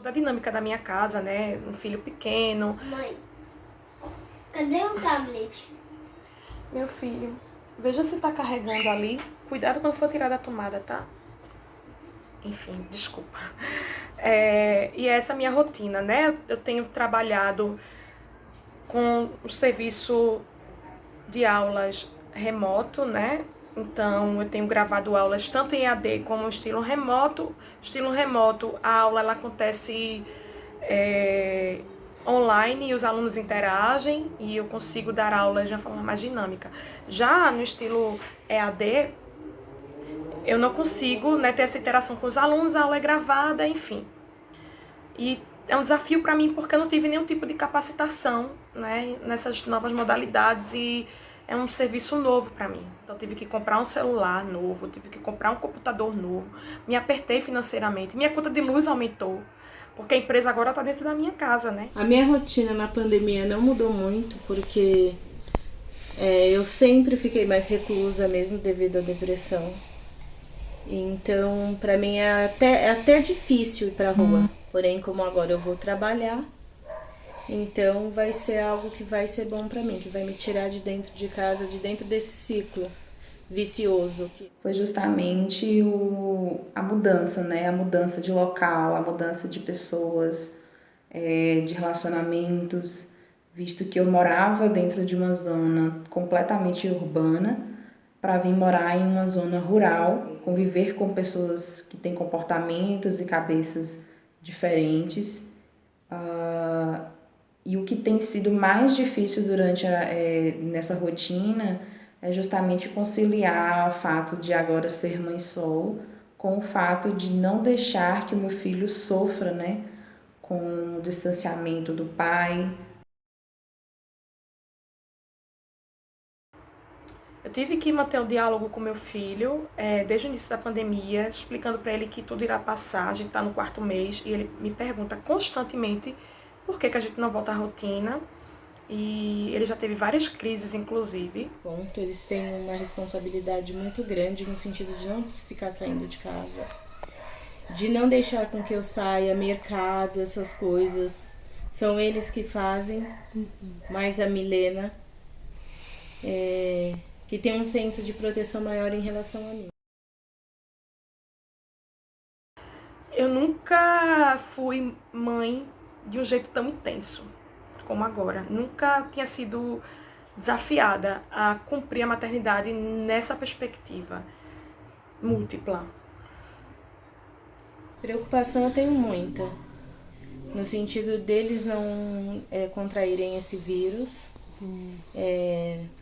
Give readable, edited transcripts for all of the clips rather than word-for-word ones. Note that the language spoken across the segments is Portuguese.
da dinâmica da minha casa, né? Um filho pequeno. Mãe, cadê o tablet? Meu filho, veja se tá carregando ali. Cuidado quando for tirar da tomada, tá? Enfim, desculpa. E essa é a minha rotina, né? Eu tenho trabalhado com o serviço de aulas remoto, né? Então, eu tenho gravado aulas tanto em EAD como estilo remoto. Estilo remoto, a aula ela acontece online e os alunos interagem e eu consigo dar aulas de uma forma mais dinâmica. Já no estilo EAD, eu não consigo, né, ter essa interação com os alunos, a aula é gravada, enfim. E é um desafio para mim porque eu não tive nenhum tipo de capacitação, né, nessas novas modalidades e é um serviço novo para mim. Então eu tive que comprar um celular novo, tive que comprar um computador novo, me apertei financeiramente, minha conta de luz aumentou, porque a empresa agora está dentro da minha casa, né? A minha rotina na pandemia não mudou muito, porque eu sempre fiquei mais reclusa mesmo devido à depressão. Então, pra mim é até difícil ir pra rua. Porém, como agora eu vou trabalhar, então vai ser algo que vai ser bom pra mim, que vai me tirar de dentro de casa, de dentro desse ciclo vicioso. Foi justamente a mudança, né? A mudança de local, a mudança de pessoas, de relacionamentos, visto que eu morava dentro de uma zona completamente urbana para vir morar em uma zona rural, conviver com pessoas que têm comportamentos e cabeças diferentes. E o que tem sido mais difícil durante nessa rotina é justamente conciliar o fato de agora ser mãe solo com o fato de não deixar que o meu filho sofra, né, com o distanciamento do pai. Eu tive que manter o diálogo com meu filho desde o início da pandemia, explicando para ele que tudo irá passar, a gente está no 4º mês, e ele me pergunta constantemente por que a gente não volta à rotina. E ele já teve várias crises, inclusive. Ponto, eles têm uma responsabilidade muito grande no sentido de não ficar saindo de casa, de não deixar com que eu saia, mercado, essas coisas. São eles que fazem, mais a Milena, que tem um senso de proteção maior em relação a mim. Eu nunca fui mãe de um jeito tão intenso como agora. Nunca tinha sido desafiada a cumprir a maternidade nessa perspectiva múltipla. Preocupação eu tenho muita, no sentido deles não contraírem esse vírus.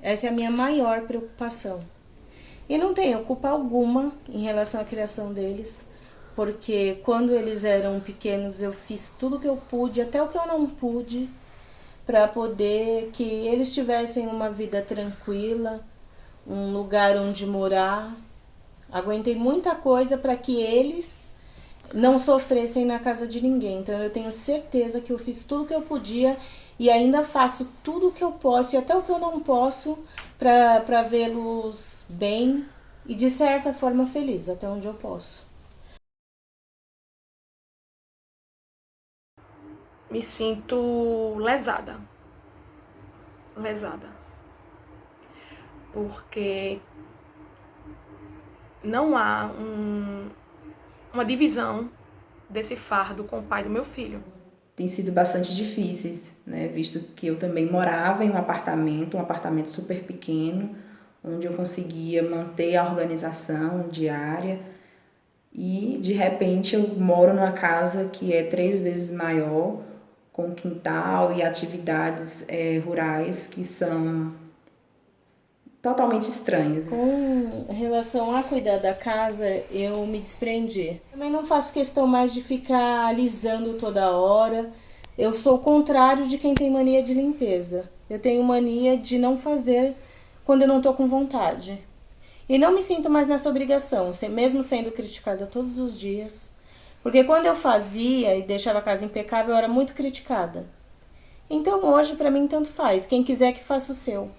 Essa é a minha maior preocupação. E não tenho culpa alguma em relação à criação deles, porque quando eles eram pequenos eu fiz tudo o que eu pude, até o que eu não pude, para poder que eles tivessem uma vida tranquila, um lugar onde morar. Aguentei muita coisa para que eles não sofressem na casa de ninguém. Então eu tenho certeza que eu fiz tudo o que eu podia e ainda faço tudo o que eu posso e até o que eu não posso para vê-los bem e de certa forma felizes, até onde eu posso. Me sinto lesada. Porque não há uma divisão desse fardo com o pai do meu filho. Tem sido bastante difíceis, né? Visto que eu também morava em um apartamento super pequeno, onde eu conseguia manter a organização diária e de repente eu moro numa casa que é 3 vezes maior, com quintal e atividades rurais que são totalmente estranhas. Com relação a cuidar da casa, eu me desprendi. Também não faço questão mais de ficar alisando toda hora. Eu sou o contrário de quem tem mania de limpeza. Eu tenho mania de não fazer quando eu não tô com vontade. E não me sinto mais nessa obrigação, mesmo sendo criticada todos os dias. Porque quando eu fazia e deixava a casa impecável, eu era muito criticada. Então hoje, pra mim, tanto faz. Quem quiser que faça o seu.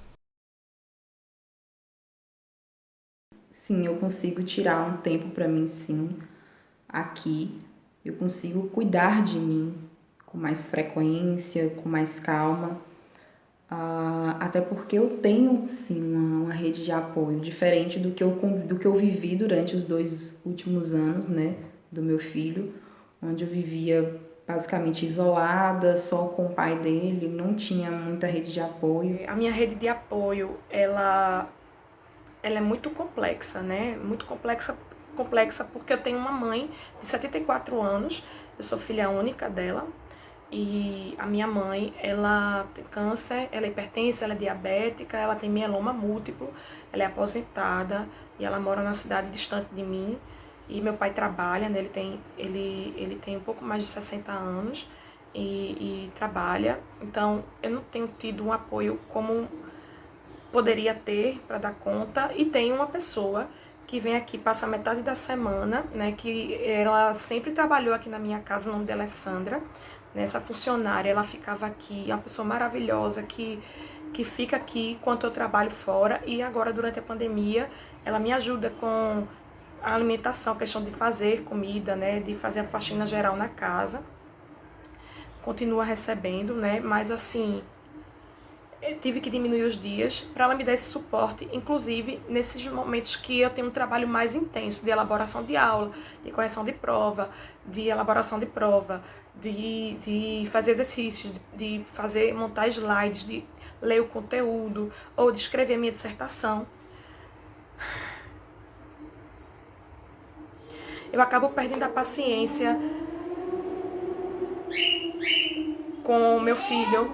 Sim, eu consigo tirar um tempo para mim, sim, aqui, eu consigo cuidar de mim com mais frequência, com mais calma. Até porque eu tenho, sim, uma rede de apoio, diferente do que eu vivi durante os 2 últimos anos, né, do meu filho, onde eu vivia basicamente isolada, só com o pai dele, não tinha muita rede de apoio. A minha rede de apoio, ela é muito complexa, né? Muito complexa porque eu tenho uma mãe de 74 anos, eu sou filha única dela, e a minha mãe, ela tem câncer, ela é hipertensa, ela é diabética, ela tem mieloma múltiplo, ela é aposentada e ela mora na cidade distante de mim. E meu pai trabalha, né? Ele tem um pouco mais de 60 anos e trabalha. Então, eu não tenho tido um apoio como poderia ter para dar conta. E tem uma pessoa que vem aqui, passa metade da semana, né? Que ela sempre trabalhou aqui na minha casa, o nome dela é Sandra. Essa funcionária, ela ficava aqui, é uma pessoa maravilhosa que fica aqui enquanto eu trabalho fora. E agora, durante a pandemia, ela me ajuda com a alimentação, a questão de fazer comida, né, de fazer a faxina geral na casa. Continua recebendo, né, mas assim, eu tive que diminuir os dias para ela me dar esse suporte, inclusive nesses momentos que eu tenho um trabalho mais intenso de elaboração de aula, de correção de prova, de elaboração de prova, de fazer exercícios, de montar slides, de ler o conteúdo ou de escrever minha dissertação. Eu acabo perdendo a paciência com meu filho.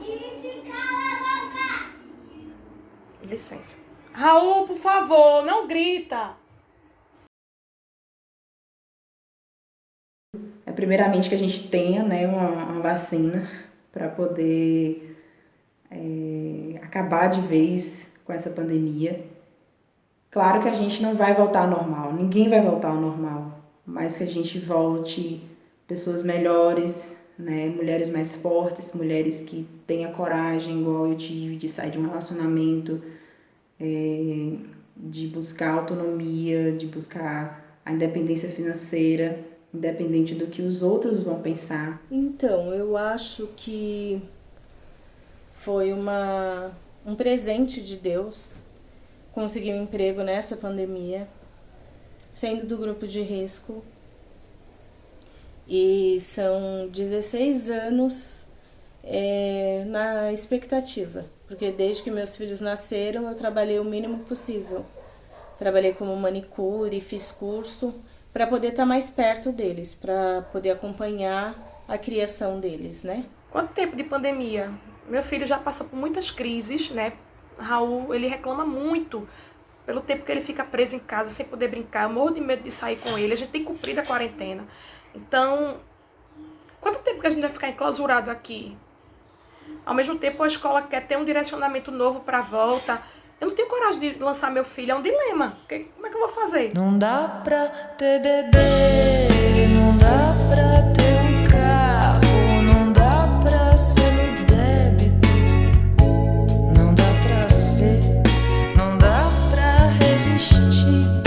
Licença. Raul, por favor, não grita. Primeiramente que a gente tenha, né, uma vacina para poder acabar de vez com essa pandemia. Claro que a gente não vai voltar ao normal, ninguém vai voltar ao normal, mas que a gente volte pessoas melhores, né, mulheres mais fortes, mulheres que tenham coragem, igual eu tive, de sair de um relacionamento, de buscar autonomia, de buscar a independência financeira, independente do que os outros vão pensar. Então, eu acho que foi um presente de Deus conseguir um emprego nessa pandemia, sendo do grupo de risco. E são 16 anos na expectativa, porque desde que meus filhos nasceram eu trabalhei o mínimo possível. Trabalhei como manicure, fiz curso para poder estar mais perto deles, para poder acompanhar a criação deles, né? Quanto tempo de pandemia? Meu filho já passou por muitas crises, né? Raul, ele reclama muito pelo tempo que ele fica preso em casa sem poder brincar. Eu morro de medo de sair com ele. A gente tem cumprido a quarentena. Então, quanto tempo que a gente vai ficar enclausurado aqui? Ao mesmo tempo, a escola quer ter um direcionamento novo para a volta. Eu não tenho coragem de lançar meu filho, é um dilema. Como é que eu vou fazer? Não dá pra ter bebê, não dá pra ter um carro, não dá pra ser no débito, não dá pra ser, não dá pra resistir.